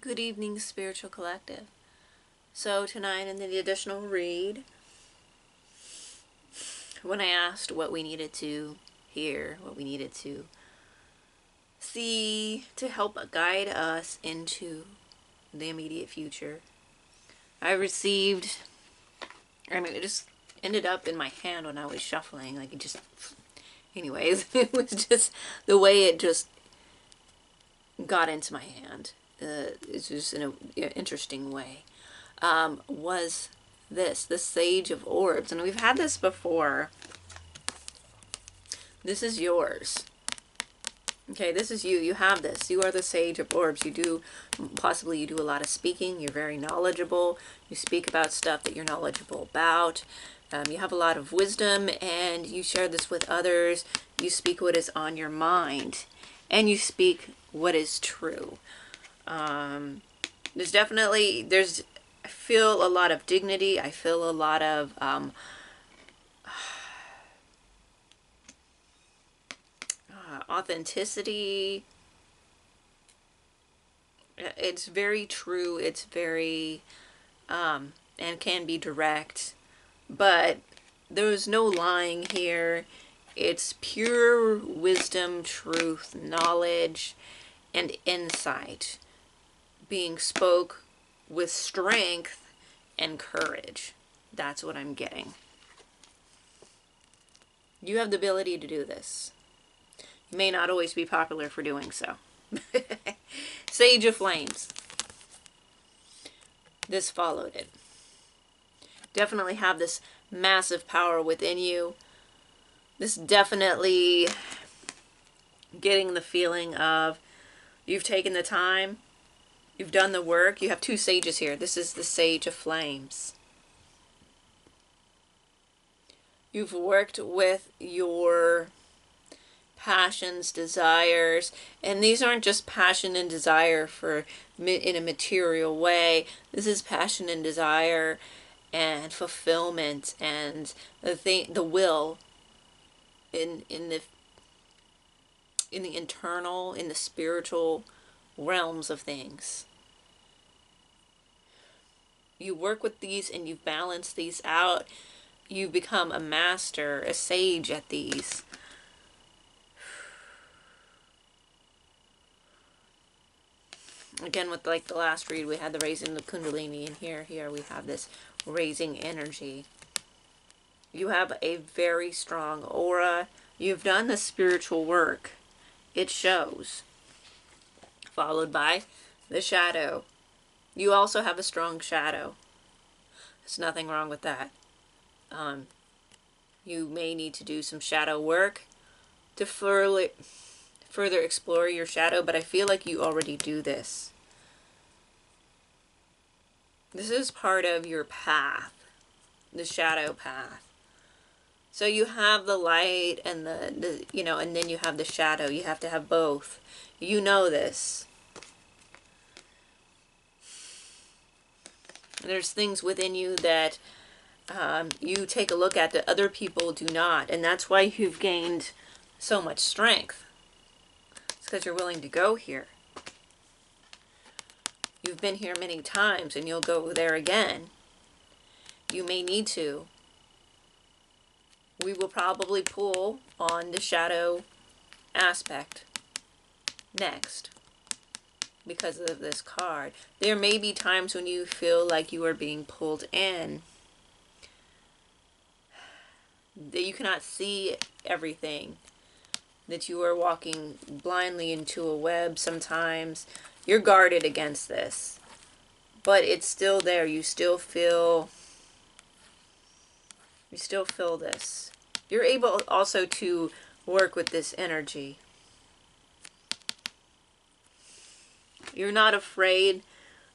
Good evening, Spiritual Collective. So tonight in the additional read, when I asked what we needed to hear, what we needed to see to help guide us into the immediate future, I received, it just ended up in my hand when I was shuffling, like it just, anyways, it was just the way it just got into my hand. It's just in an interesting way. Was the Sage of Orbs. And we've had this before. This is yours. Okay, this is you. You have this. You are the Sage of Orbs. You do a lot of speaking. You're very knowledgeable. You speak about stuff that you're knowledgeable about. You have a lot of wisdom, and you share this with others. You speak what is on your mind, and you speak what is true. I feel a lot of dignity. I feel a lot of authenticity. It's very true. It's very and can be direct, but there's no lying here. It's pure wisdom, truth, knowledge, and insight being spoke with strength and courage. That's what I'm getting. You have the ability to do this. You may not always be popular for doing so. Sage of Flames. This followed it. Definitely have this massive power within you. This definitely getting the feeling of you've taken the time. You've done the work. You have two sages here. This is the Sage of Flames. You've worked with your passions, desires, and these aren't just passion and desire in a material way. This is passion and desire and fulfillment and the will in the internal, in the spiritual realms of things. You work with these and you balance these out. You become a master, a sage at these. Again, with like the last read, we had the raising the Kundalini, and here we have this raising energy. You have a very strong aura. You've done the spiritual work. It shows. Followed by the shadow. You also have a strong shadow. There's nothing wrong with that. You may need to do some shadow work to further explore your shadow, but I feel like you already do this. This is part of your path, the shadow path. So you have the light and and then you have the shadow. You have to have both. You know this. There's things within you that you take a look at that other people do not, and that's why you've gained so much strength. It's because you're willing to go here. You've been here many times, and you'll go there again. You may need to. We will probably pull on the shadow aspect next because of this card. There may be times when you feel like you are being pulled in, that you cannot see everything, that you are walking blindly into a web sometimes. You're guarded against this, but it's still there. You still feel this. You're able also to work with this energy. You're not afraid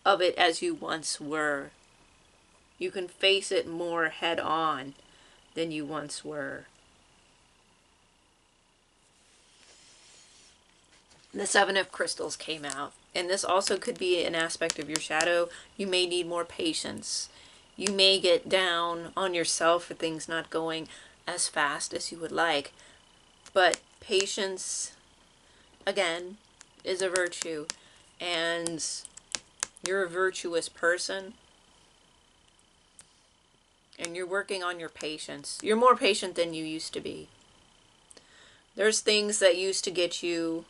of it as you once were. You can face it more head on than you once were. The Seven of Crystals came out, and this also could be an aspect of your shadow. You may need more patience. You may get down on yourself for things not going as fast as you would like, but patience, again, is a virtue, and You're a virtuous person. And you're working on your patience. You're more patient than you used to be. There's things that used to get you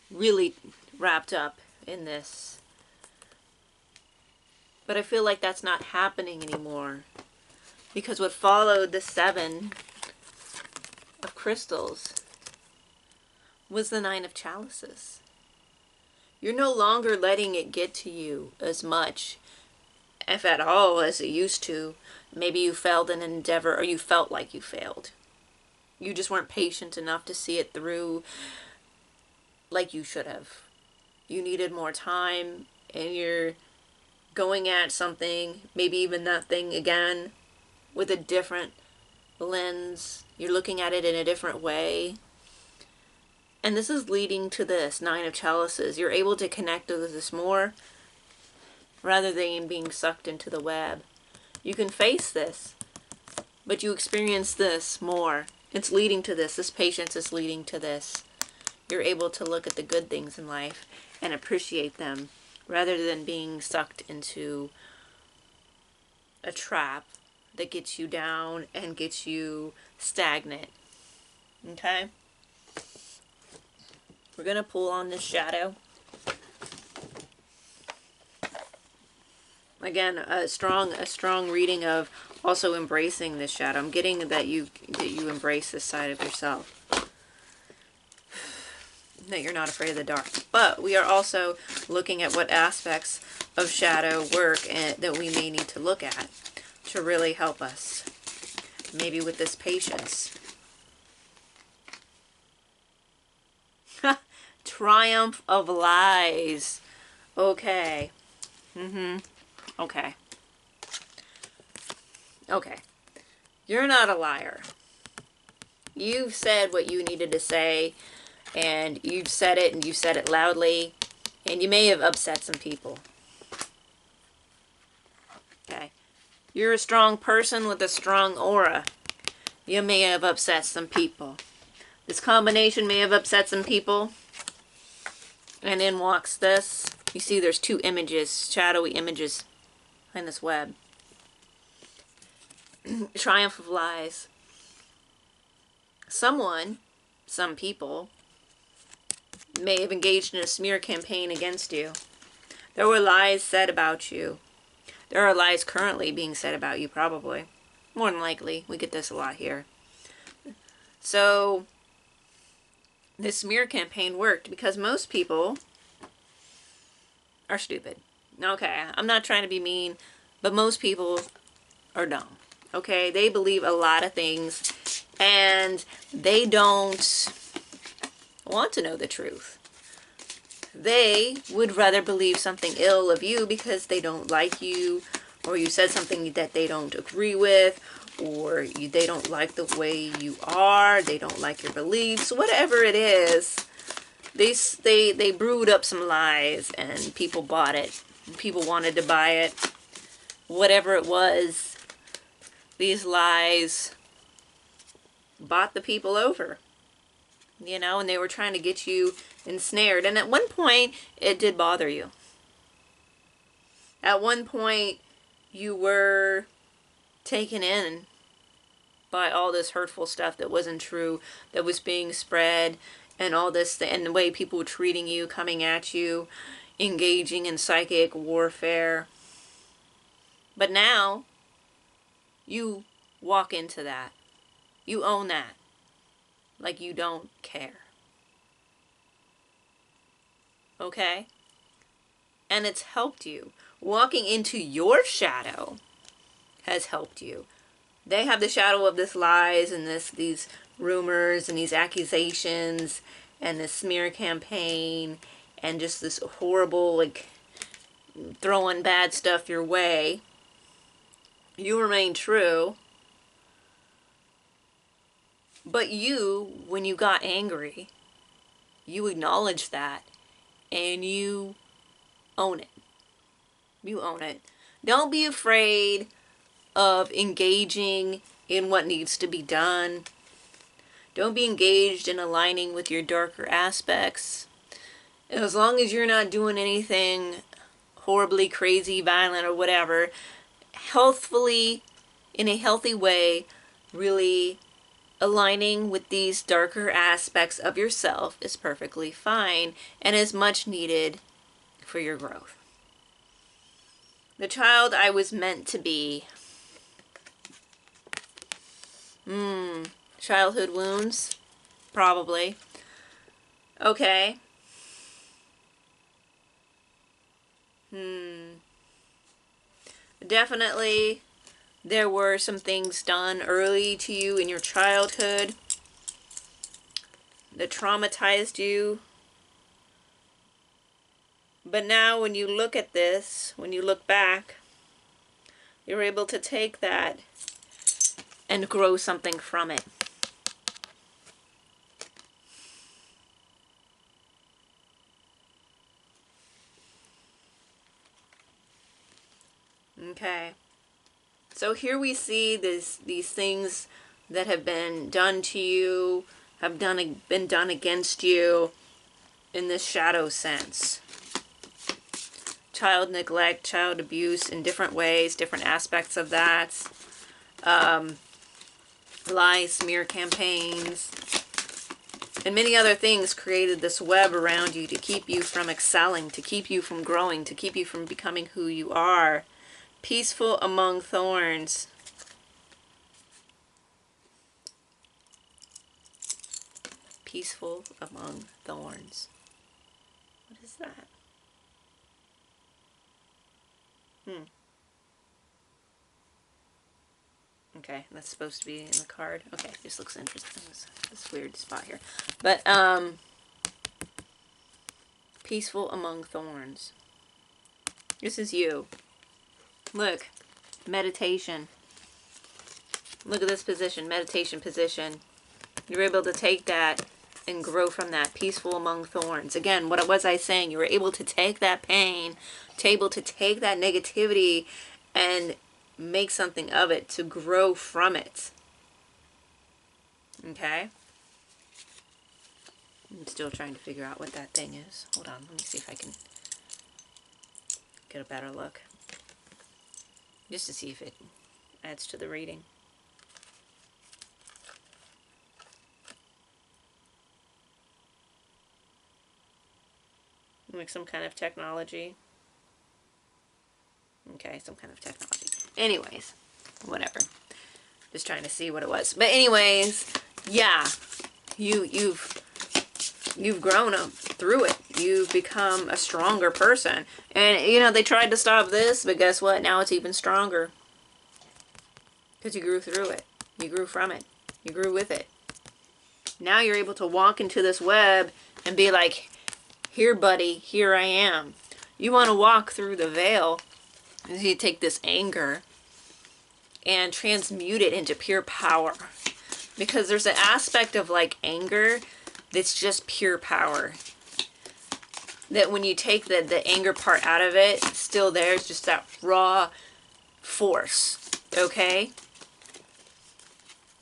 really wrapped up in this. But I feel like that's not happening anymore. Because what followed the 7 of crystals was the 9 of chalices. You're no longer letting it get to you as much, if at all, as it used to. Maybe you failed in an endeavor, or you felt like you failed. You just weren't patient enough to see it through like you should have. You needed more time, and you're going at something, maybe even that thing again, with a different lens. You're looking at it in a different way. And this is leading to this 9 of chalices. You're able to connect with this more rather than being sucked into the web. You can face this, but you experience this more. It's leading to this. This patience is leading to this. You're able to look at the good things in life and appreciate them rather than being sucked into a trap that gets you down and gets you stagnant. Okay? We're going to pull on this shadow. Again, a strong reading of also embracing this shadow. I'm getting that you embrace this side of yourself. That you're not afraid of the dark. But we are also looking at what aspects of shadow work that we may need to look at to really help us. Maybe with this patience. Triumph of lies. Okay. Okay. Okay. You're not a liar. You've said what you needed to say, and you've said it, and you said it loudly, and you may have upset some people. Okay. You're a strong person with a strong aura. You may have upset some people. This combination may have upset some people. And in walks this. You see there's 2 images, shadowy images in this web. Triumph of lies. Someone, some people, may have engaged in a smear campaign against you. There were lies said about you. There are lies currently being said about you, probably. More than likely. We get this a lot here. So this smear campaign worked because most people are stupid. Okay, I'm not trying to be mean, but most people are dumb. Okay, they believe a lot of things and they don't want to know the truth. They would rather believe something ill of you because they don't like you, or you said something that they don't agree with, or they don't like the way you are, they don't like your beliefs, whatever it is. They brewed up some lies and people bought it. People wanted to buy it. Whatever it was, these lies bought the people over. You know, and they were trying to get you ensnared. And at one point, it did bother you. At one point, you were taken in by all this hurtful stuff that wasn't true, that was being spread, and all this, and the way people were treating you, coming at you, engaging in psychic warfare. But now, you walk into that. You own that. Like you don't care. Okay? And it's helped you. Walking into your shadow has helped you. They have the shadow of this lies and these rumors and these accusations and this smear campaign and just this horrible, like, throwing bad stuff your way. You remain true. But you, when you got angry, you acknowledge that and you own it. You own it. Don't be afraid of engaging in what needs to be done. Don't be engaged in aligning with your darker aspects. As long as you're not doing anything horribly crazy, violent, or whatever, healthfully, in a healthy way, really aligning with these darker aspects of yourself is perfectly fine and is much needed for your growth. The child I was meant to be. Childhood wounds? Probably. Okay. Definitely there were some things done early to you in your childhood that traumatized you. But now when you look at this, when you look back, you're able to take that and grow something from it. Okay. So here we see these things that have been done to you, have been done against you in this shadow sense. Child neglect, child abuse in different ways, different aspects of that. Lies, smear campaigns, and many other things created this web around you to keep you from excelling, to keep you from growing, to keep you from becoming who you are. Peaceful among thorns. Peaceful among thorns. What is that? Okay, that's supposed to be in the card. Okay, this looks interesting. This weird spot here. But, peaceful among thorns. This is you. Look, meditation. Look at this position, meditation position. You're able to take that and grow from that. Peaceful among thorns. Again, what was I saying? You were able to take that pain, able to take that negativity and make something of it, to grow from it. Okay? I'm still trying to figure out what that thing is. Hold on, let me see if I can get a better look. Just to see if it adds to the reading. Like some kind of technology. Okay, some kind of technology. Anyways, whatever. Just trying to see what it was. But anyways, yeah, you've grown up through it. You've become a stronger person. And, you know, they tried to stop this, but guess what? Now it's even stronger. Because you grew through it. You grew from it. You grew with it. Now you're able to walk into this web and be like, here, buddy, here I am. You want to walk through the veil. You take this anger and transmute it into pure power. Because there's an aspect of like anger that's just pure power. That when you take the anger part out of it, still there's just that raw force. Okay?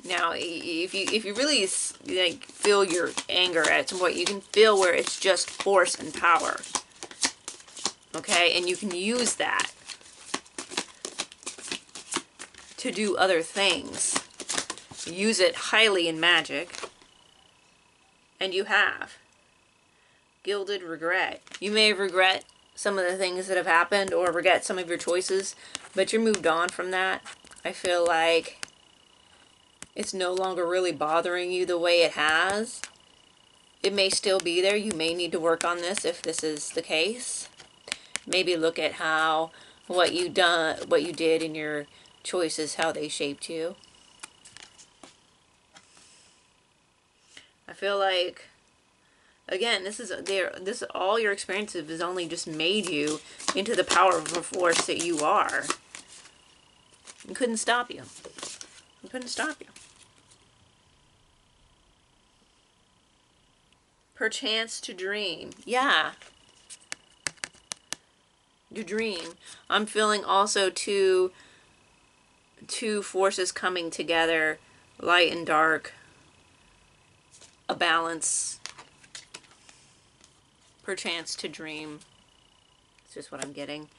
Now, if you really like feel your anger at some point, you can feel where it's just force and power. Okay? And you can use that to do other things. Use it highly in magic. And you have. Gilded regret. You may regret some of the things that have happened or regret some of your choices, but you're moved on from that. I feel like it's no longer really bothering you the way it has. It may still be there. You may need to work on this if this is the case. Maybe look at how what you did in your choices, how they shaped you. I feel like, again, this all your experiences has only just made you into the powerful force that you are. It couldn't stop you. It couldn't stop you. Perchance to dream. Yeah. To dream. I'm feeling also two forces coming together, light and dark, a balance, perchance to dream. It's just what I'm getting.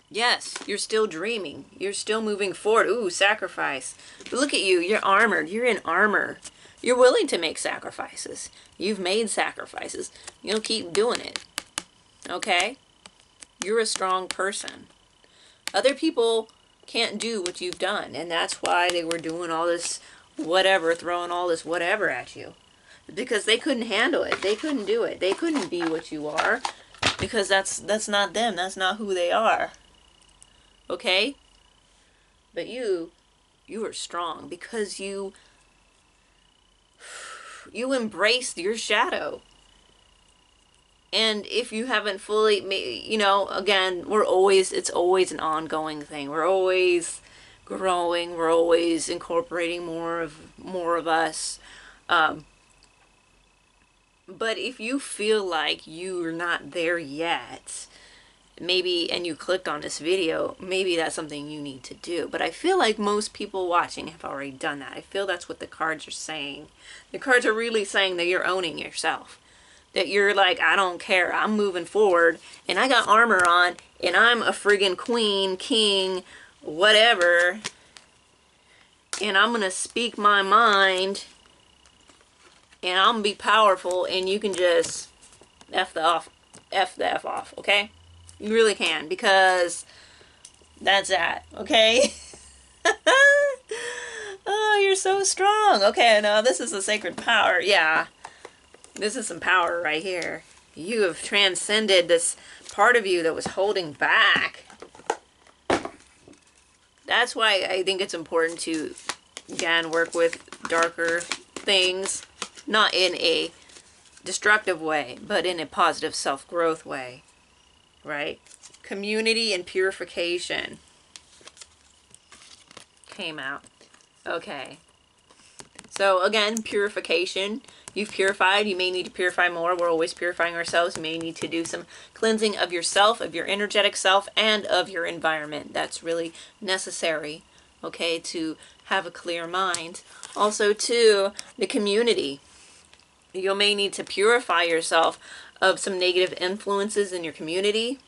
Yes, you're still dreaming. You're still moving forward. Ooh, sacrifice. But look at you. You're armored. You're in armor. You're willing to make sacrifices. You've made sacrifices. You'll keep doing it. Okay? You're a strong person. Other people can't do what you've done. And that's why they were doing all this whatever, throwing all this whatever at you. Because they couldn't handle it. They couldn't do it. They couldn't be what you are. Because that's not them. That's not who they are. Okay? But you are strong because you embraced your shadow. And if you haven't fully, you know, again, it's always an ongoing thing. We're always growing. We're always incorporating more of us. But if you feel like you're not there yet, maybe, and you clicked on this video, maybe that's something you need to do. But I feel like most people watching have already done that. I feel that's what the cards are saying. The cards are really saying that you're owning yourself. That you're like, I don't care, I'm moving forward, and I got armor on, and I'm a friggin' queen, king, whatever, and I'm gonna speak my mind, and I'm gonna be powerful, and you can just F the F off, okay? You really can, because that's that, okay? Oh, you're so strong. Okay, now this is a sacred power. Yeah, this is some power right here. You have transcended this part of you that was holding back. That's why I think it's important to, again, work with darker things, not in a destructive way, but in a positive self-growth way, right? Community and purification came out. Okay. So again, purification. You've purified. You may need to purify more. We're always purifying ourselves. You may need to do some cleansing of yourself, of your energetic self, and of your environment. That's really necessary, okay, to have a clear mind. Also, too, the community. You may need to purify yourself of some negative influences in your community.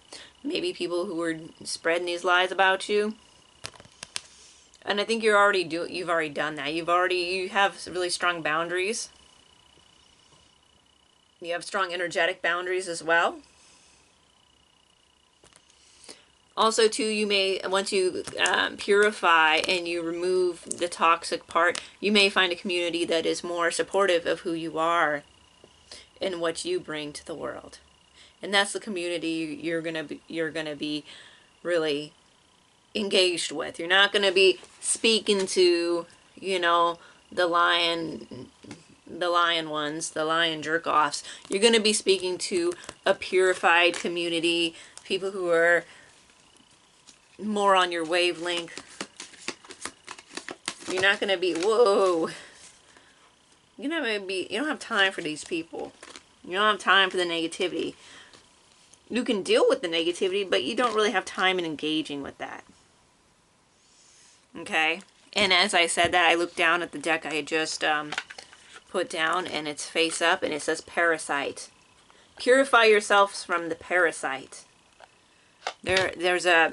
Maybe people who are spreading these lies about you. And I think you've already done that. You have really strong boundaries. You have strong energetic boundaries as well. Also, too, you may, once you purify and you remove the toxic part, you may find a community that is more supportive of who you are and what you bring to the world. And that's the community you're gonna be really engaged with. You're not gonna be speaking to, you know, the lion ones, the lion jerk-offs. You're going to be speaking to a purified community, people who are more on your wavelength. You're not going to be, whoa. You don't have time for these people. You don't have time for the negativity. You can deal with the negativity, but you don't really have time in engaging with that. Okay? And as I said that, I looked down at the deck I had just put down, and it's face up, and it says parasite. Purify yourselves from the parasite. There's a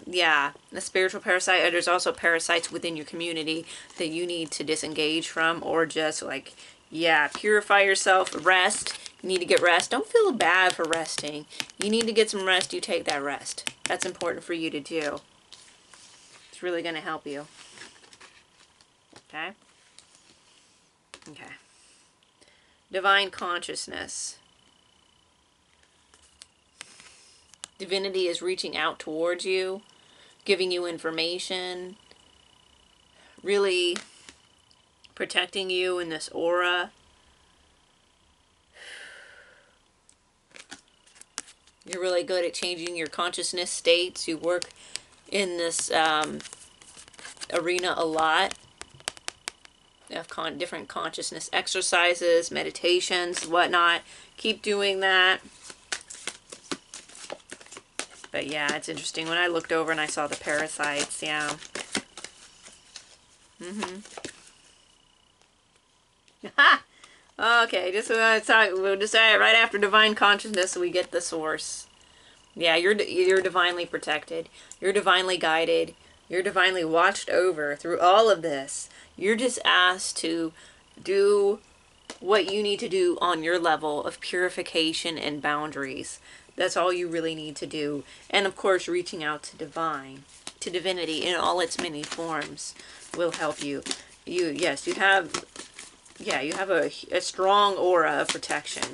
spiritual parasite. There's also parasites within your community that you need to disengage from, or just like, purify yourself. Rest. You need to get rest. Don't feel bad for resting. You need to get some rest. You take that rest. That's important for you to do. It's really going to help you. Okay? Okay. Divine consciousness. Divinity is reaching out towards you, giving you information, really protecting you in this aura. You're really good at changing your consciousness states. You work in this arena a lot. Of different consciousness exercises, meditations, whatnot. Keep doing that. But yeah, it's interesting. When I looked over and I saw the parasites, yeah. Ha! Okay, just talk. We'll decide right after divine consciousness. We get the source. Yeah, you're divinely protected. You're divinely guided. You're divinely watched over through all of this. You're just asked to do what you need to do on your level of purification and boundaries. That's all you really need to do. And of course, reaching out to divine, to divinity in all its many forms will help you. Yes, you have a strong aura of protection.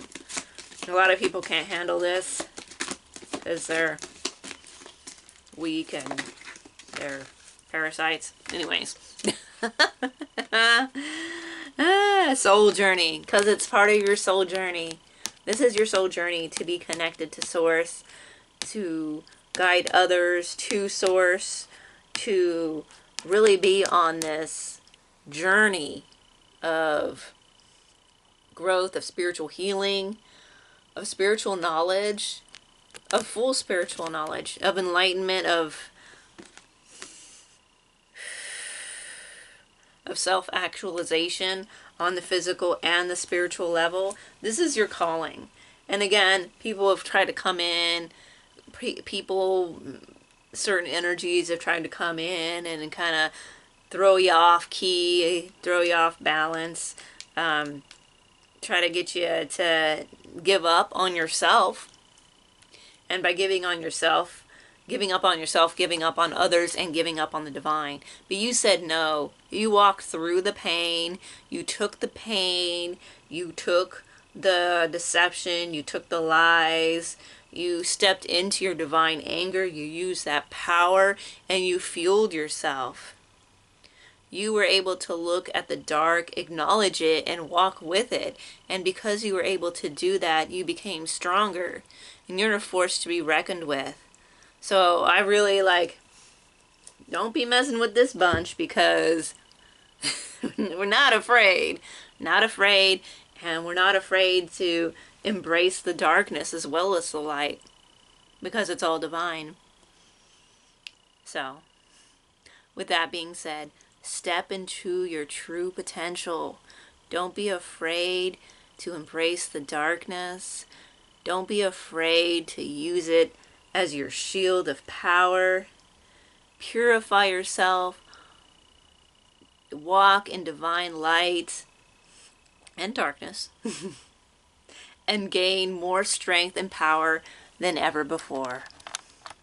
A lot of people can't handle this because they're weak and they're parasites. Anyways. Soul journey, because it's part of your soul journey. This is your soul journey, to be connected to source, to guide others to source, to really be on this journey of growth, of spiritual healing, of spiritual knowledge, of full spiritual knowledge, of enlightenment, of self-actualization on the physical and the spiritual level. This is your calling. And again, people have tried to come in, certain energies have tried to come in and kind of throw you off key, throw you off balance, try to get you to give up on yourself. And by giving up on yourself, giving up on others, and giving up on the divine. But you said no. You walked through the pain. You took the pain. You took the deception. You took the lies. You stepped into your divine anger. You used that power and you fueled yourself. You were able to look at the dark, acknowledge it, and walk with it. And because you were able to do that, you became stronger. And you're a force to be reckoned with. So I really don't be messing with this bunch, because we're not afraid. Not afraid. And we're not afraid to embrace the darkness as well as the light, because it's all divine. So, with that being said, step into your true potential. Don't be afraid to embrace the darkness. Don't be afraid to use it as your shield of power. Purify yourself. Walk in divine light and darkness. And gain more strength and power than ever before.